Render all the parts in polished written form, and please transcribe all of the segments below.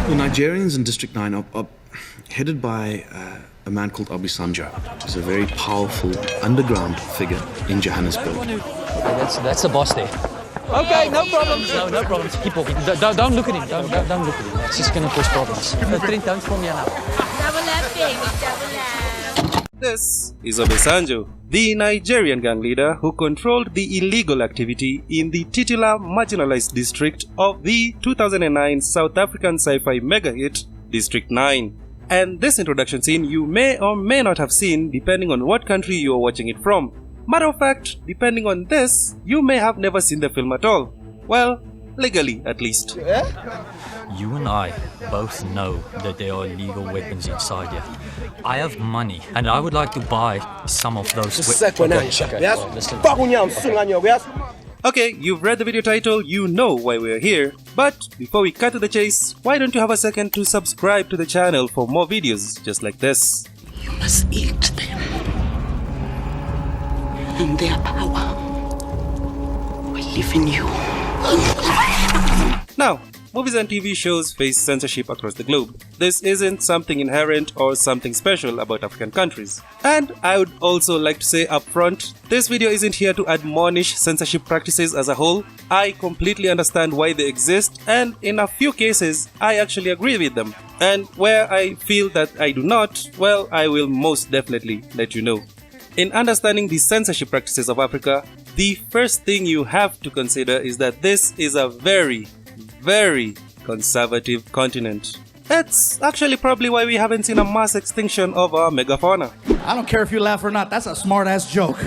The Nigerians in District 9 are headed by a man called Abu Samja, which is a very powerful underground figure in Johannesburg. That's the boss there. Okay, no problems. No problems. Keep walking. Don't look at him. Don't look at him. It's just going to cause problems. Trent, don't form me now. Double lap, baby. Double lap. This is Obasanjo, the Nigerian gang leader who controlled the illegal activity in the titular marginalized district of the 2009 South African sci-fi mega hit, District 9. And this introduction scene you may or may not have seen depending on what country you are watching it from. Matter of fact, depending on this, you may have never seen the film at all. Well, legally at least. You and I both know that there are illegal weapons inside here. I have money, and I would like to buy some of those weapons. Okay, you've read the video title, you know why we're here. But before we cut to the chase, why don't you have a second to subscribe to the channel for more videos just like this? You must eat them. And their power will live in you. Now, movies and TV shows face censorship across the globe. This isn't something inherent or something special about African countries. And I would also like to say up front, this video isn't here to admonish censorship practices as a whole. I completely understand why they exist, and in a few cases, I actually agree with them. And where I feel that I do not, well, I will most definitely let you know. In understanding the censorship practices of Africa, the first thing you have to consider is that this is a very conservative continent. It's actually probably why we haven't seen a mass extinction of our megafauna. I don't care if you laugh or not, that's a smart-ass joke.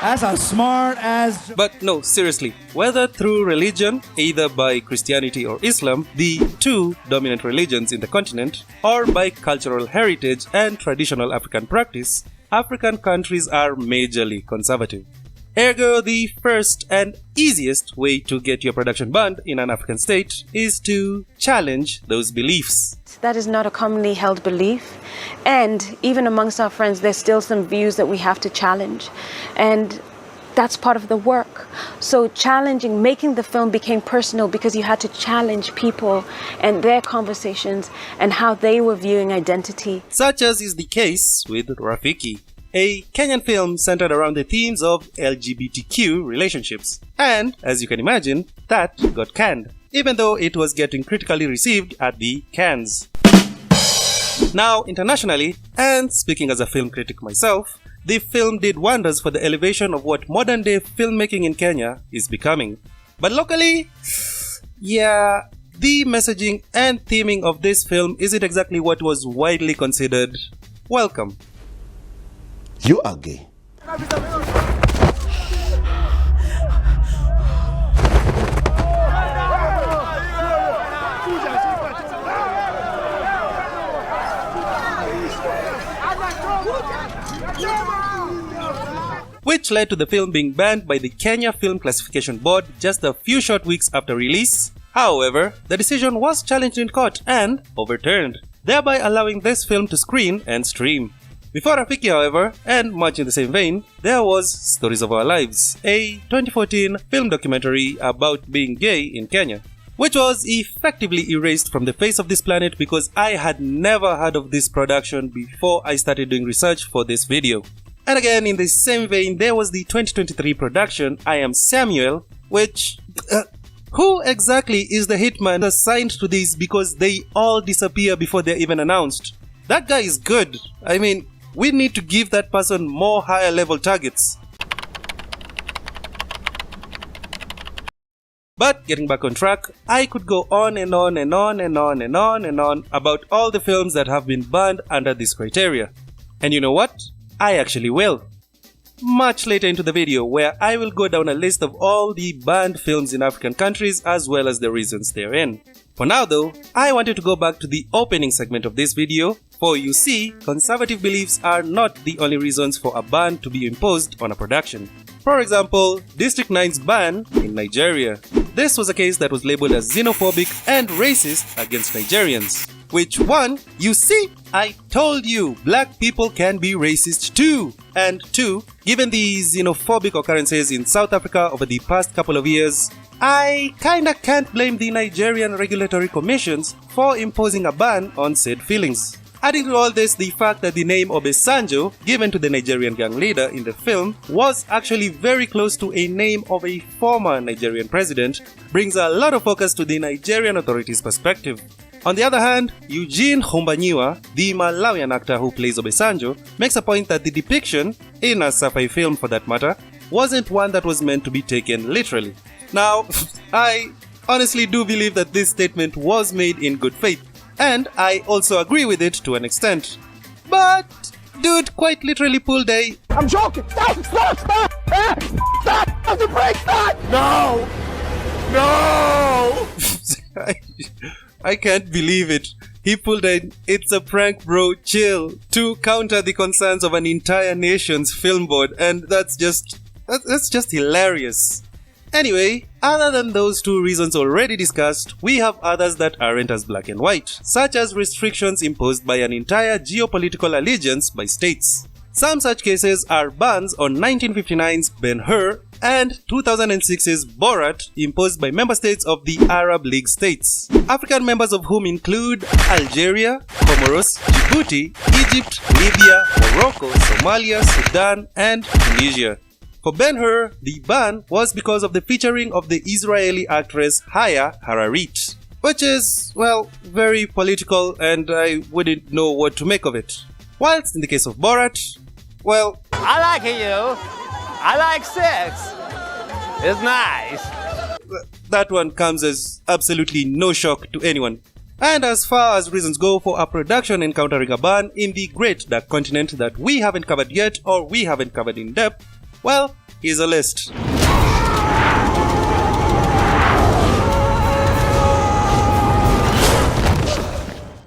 That's a smart-ass joke. But no, seriously, whether through religion, either by Christianity or Islam, the two dominant religions in the continent, or by cultural heritage and traditional African practice, African countries are majorly conservative. Ergo, the first and easiest way to get your production banned in an African state is to challenge those beliefs. That is not a commonly held belief, and even amongst our friends there's still some views that we have to challenge, and that's part of the work. So making the film became personal because you had to challenge people and their conversations and how they were viewing identity. Such as is the case with Rafiki, a Kenyan film centered around the themes of LGBTQ relationships. And, as you can imagine, that got canned, even though it was getting critically received at the Cannes. Now, internationally, and speaking as a film critic myself, the film did wonders for the elevation of what modern-day filmmaking in Kenya is becoming. But locally, yeah, the messaging and theming of this film isn't exactly what was widely considered welcome. You are gay. Which led to the film being banned by the Kenya Film Classification Board just a few short weeks after release. However, the decision was challenged in court and overturned, thereby allowing this film to screen and stream. Before Rafiki, however, and much in the same vein, there was Stories of Our Lives, a 2014 film documentary about being gay in Kenya, which was effectively erased from the face of this planet because I had never heard of this production before I started doing research for this video. And again, in the same vein, there was the 2023 production I Am Samuel, which... who exactly is the hitman assigned to this, because they all disappear before they're even announced? That guy is good. I mean, we need to give that person more higher level targets. But getting back on track, I could go on and on and on and on and on and on about all the films that have been banned under this criteria. And you know what? I actually will. Much later into the video, where I will go down a list of all the banned films in African countries as well as the reasons therein. For now though, I wanted to go back to the opening segment of this video, for you see, conservative beliefs are not the only reasons for a ban to be imposed on a production. For example, District 9's ban in Nigeria. This was a case that was labeled as xenophobic and racist against Nigerians. Which one, you see, I told you, black people can be racist too. And two, given the xenophobic occurrences in South Africa over the past couple of years, I kinda can't blame the Nigerian regulatory commissions for imposing a ban on said feelings. Adding to all this, the fact that the name Obasanjo, given to the Nigerian gang leader in the film, was actually very close to a name of a former Nigerian president, brings a lot of focus to the Nigerian authorities' perspective. On the other hand, Eugene Khumbanyiwa, the Malawian actor who plays Obasanjo, makes a point that the depiction, in a sci-fi film for that matter, wasn't one that was meant to be taken literally. Now, I honestly do believe that this statement was made in good faith, and I also agree with it to an extent. But dude quite literally pulled a I'm joking! Stop! Stop! Stop! Stop! Stop the brake! Stop! No! No! I can't believe it. He pulled an "it's a prank bro, chill" to counter the concerns of an entire nation's film board, and that's just hilarious. Anyway, other than those two reasons already discussed, we have others that aren't as black and white, such as restrictions imposed by an entire geopolitical allegiance by states. Some such cases are bans on 1959's Ben-Hur and 2006's Borat imposed by member states of the Arab League states, African members of whom include Algeria, Comoros, Djibouti, Egypt, Libya, Morocco, Somalia, Sudan, and Tunisia. For Ben-Hur, the ban was because of the featuring of the Israeli actress Haya Hararit, which is, well, very political and I wouldn't know what to make of it. Whilst in the case of Borat, well, I like you. I like sex. It's nice. That one comes as absolutely no shock to anyone. And as far as reasons go for a production encountering a ban in the great dark continent that we haven't covered yet or we haven't covered in depth, well, here's a list.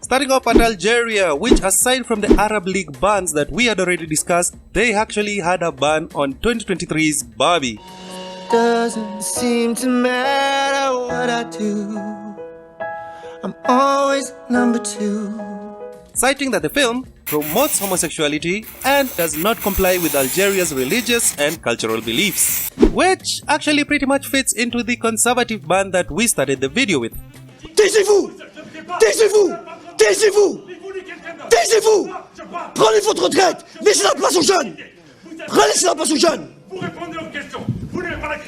Starting off at Algeria, which aside from the Arab League bans that we had already discussed, they actually had a ban on 2023's Barbie. Doesn't seem to matter what I do, I'm always number two. Citing that the film promotes homosexuality and does not comply with Algeria's religious and cultural beliefs, which actually pretty much fits into the conservative ban that we started the video with. Taisez-vous! Taisez-vous! Taisez-vous! Taisez-vous! Prenez votre retraite! Laissez la place aux jeunes! Laissez la place aux jeunes!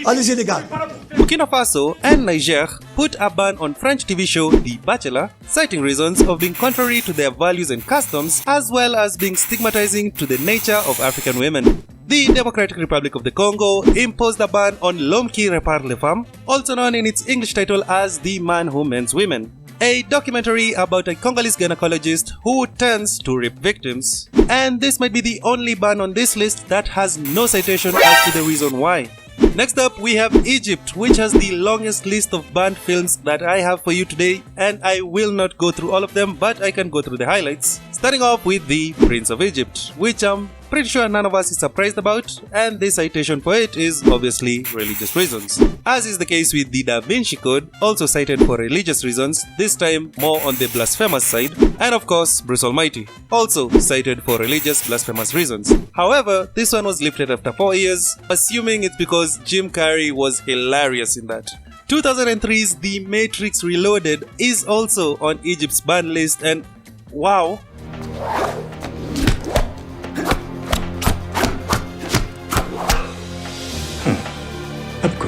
Allez-y les gars! Burkina Faso and Niger put a ban on French TV show The Bachelor, citing reasons of being contrary to their values and customs, as well as being stigmatizing to the nature of African women. The Democratic Republic of the Congo imposed a ban on L'Homme qui répare les femmes, also known in its English title as The Man Who Mends Women, a documentary about a Congolese gynecologist who turns to rape victims. And this might be the only ban on this list that has no citation as to the reason why. Next up, we have Egypt, which has the longest list of banned films that I have for you today, and I will not go through all of them, but I can go through the highlights. Starting off with The Prince of Egypt, which I'm pretty sure none of us is surprised about, and the citation for it is obviously religious reasons. As is the case with the Da Vinci Code, also cited for religious reasons, this time more on the blasphemous side, and of course Bruce Almighty, also cited for religious blasphemous reasons. However, this one was lifted after 4 years, assuming it's because Jim Carrey was hilarious in that. 2003's The Matrix Reloaded is also on Egypt's ban list, and wow.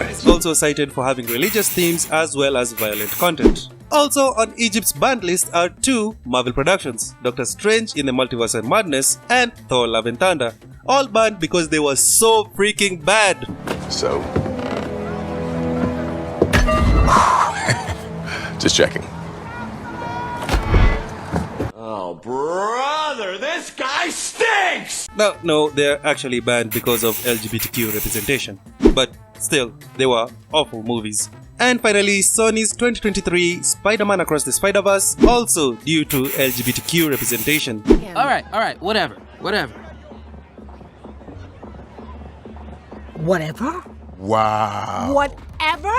It's also cited for having religious themes as well as violent content. Also on Egypt's banned list are two Marvel productions, Doctor Strange in the Multiverse of Madness and Thor Love and Thunder, all banned because they were so freaking bad. So, just checking. Oh, brother, this guy stinks! No, they're actually banned because of LGBTQ representation. But still, they were awful movies. And finally, Sony's 2023 Spider-Man Across the Spider-Verse, also due to LGBTQ representation. Alright, whatever. Whatever? Wow. Whatever?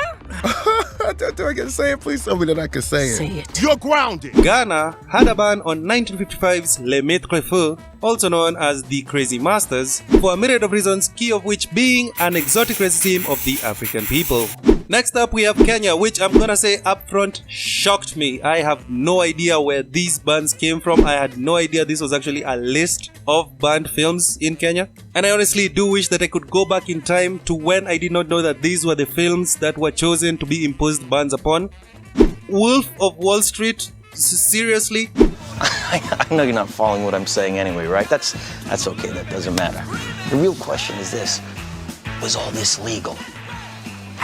Do I get to say it? Please tell me that I can say it. Say it. You're grounded! Ghana had a ban on 1955's Les Maîtres Feux, also known as the Crazy Masters, for a myriad of reasons, key of which being an exotic racism of the African people. Next up we have Kenya, which I'm gonna say upfront shocked me. I have no idea where these bans came from. I had no idea this was actually a list of banned films in Kenya. And I honestly do wish that I could go back in time to when I did not know that these were the films that were chosen to be imposed bans upon. Wolf of Wall Street? Seriously? I know you're not following what I'm saying anyway, right? That's okay, that doesn't matter. The real question is this: was all this legal?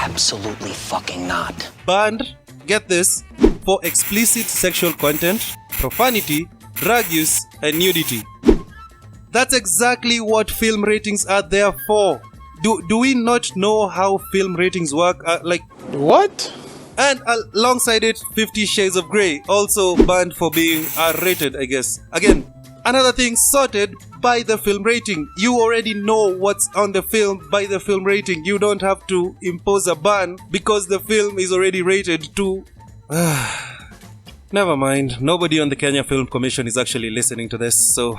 Absolutely fucking not. Banned, get this, for explicit sexual content, profanity, drug use, and nudity. That's exactly what film ratings are there for. Do we not know how film ratings work? What? And alongside it, 50 Shades of Grey, also banned for being R-rated, I guess. Again, another thing sorted by the film rating. You already know what's on the film by the film rating. You don't have to impose a ban because the film is already rated to... Never mind. Nobody on the Kenya Film Commission is actually listening to this, so...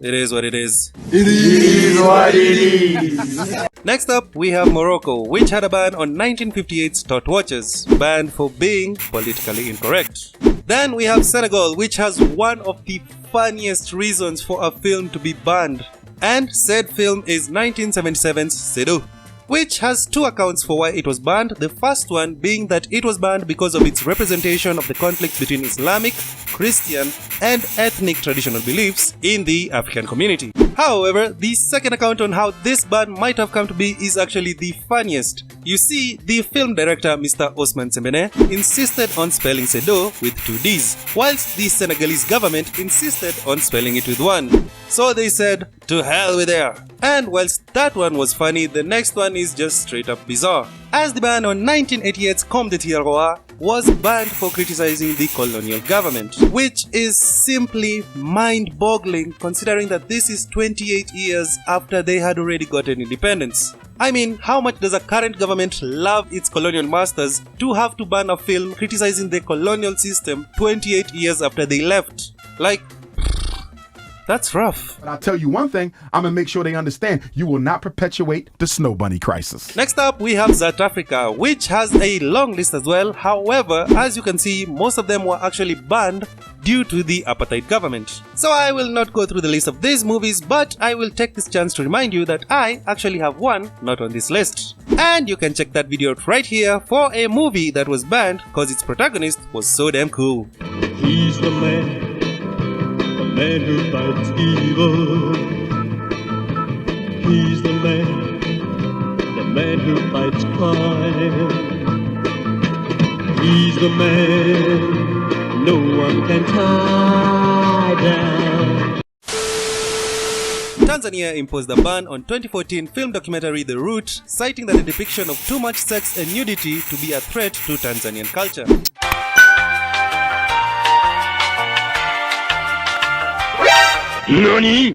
it is what it is. It is what it is. Next up, we have Morocco, which had a ban on 1958's Tot Watches, banned for being politically incorrect. Then we have Senegal, which has one of the funniest reasons for a film to be banned. And said film is 1977's Seydou, which has two accounts for why it was banned. The first one being that it was banned because of its representation of the conflict between Islamic, Christian, and ethnic traditional beliefs in the African community. However, the second account on how this ban might have come to be is actually the funniest. You see, the film director Mr. Osman Sembene insisted on spelling Seydou with 2 Ds, whilst the Senegalese government insisted on spelling it with 1. So they said, to hell with there. And whilst that one was funny, the next one is just straight up bizarre, as the ban on 1988's Comme des Tiroirs was banned for criticizing the colonial government, which is simply mind-boggling considering that this is 28 years after they had already gotten independence. I mean, how much does a current government love its colonial masters to have to ban a film criticizing the colonial system 28 years after they left? Like, that's rough. But I'll tell you one thing, I'm gonna make sure they understand you will not perpetuate the snow bunny crisis. Next up, we have South Africa, which has a long list as well. However, as you can see, most of them were actually banned due to the apartheid government. So I will not go through the list of these movies, but I will take this chance to remind you that I actually have one not on this list. And you can check that video out right here for a movie that was banned because its protagonist was so damn cool. He's the man who fights evil. He's the man who fights crime. He's the man no one can tie down. Tanzania imposed a ban on 2014 film documentary The Root, citing that the depiction of too much sex and nudity to be a threat to Tanzanian culture. NANI?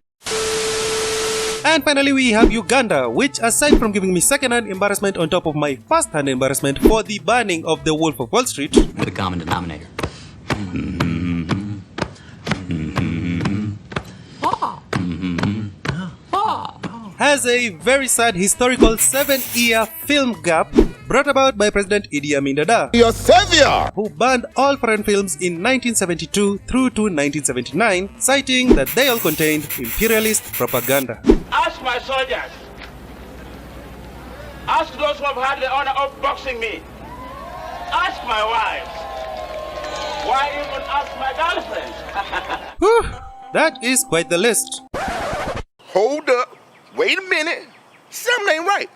And finally we have Uganda, which aside from giving me second-hand embarrassment on top of my first-hand embarrassment for the banning of The Wolf of Wall Street, With a common denominator. has a very sad historical 7-year film gap brought about by President Idi Amin Dada, Your savior! who banned all foreign films in 1972 through to 1979, citing that they all contained imperialist propaganda. Ask my soldiers. Ask those who have had the honor of boxing me. Ask my wives. Why even ask my girlfriends? Whew, that is quite the list. Hold up. Wait a minute. Something ain't right.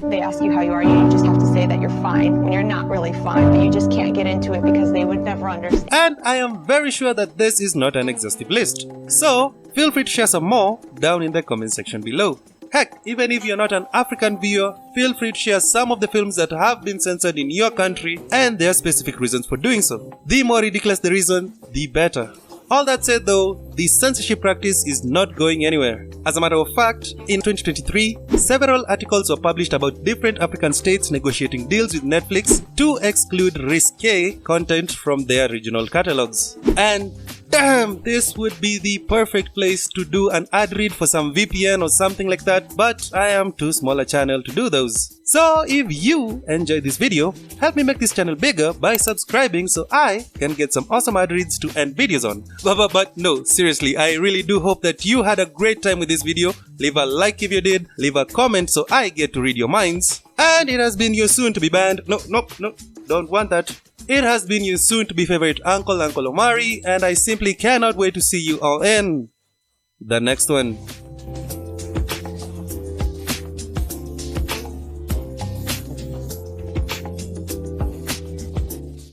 They ask you how you are, you just have to say that you're fine when you're not really fine, but you just can't get into it because they would never understand. And I am very sure that this is not an exhaustive list. So, feel free to share some more down in the comment section below. Heck, even if you're not an African viewer, feel free to share some of the films that have been censored in your country and their specific reasons for doing so. The more ridiculous the reason, the better. All that said though, the censorship practice is not going anywhere. As a matter of fact, in 2023, several articles were published about different African states negotiating deals with Netflix to exclude risque content from their regional catalogs. And Damn, this would be the perfect place to do an ad read for some VPN or something like that, but I am too small a channel to do those. So if you enjoyed this video, help me make this channel bigger by subscribing so I can get some awesome ad reads to end videos on. But no, seriously, I really do hope that you had a great time with this video. Leave a like if you did, leave a comment so I get to read your minds. And it has been your soon to be banned. No, don't want that. It has been your soon to be favorite Uncle Omari, and I simply cannot wait to see you all in the next one.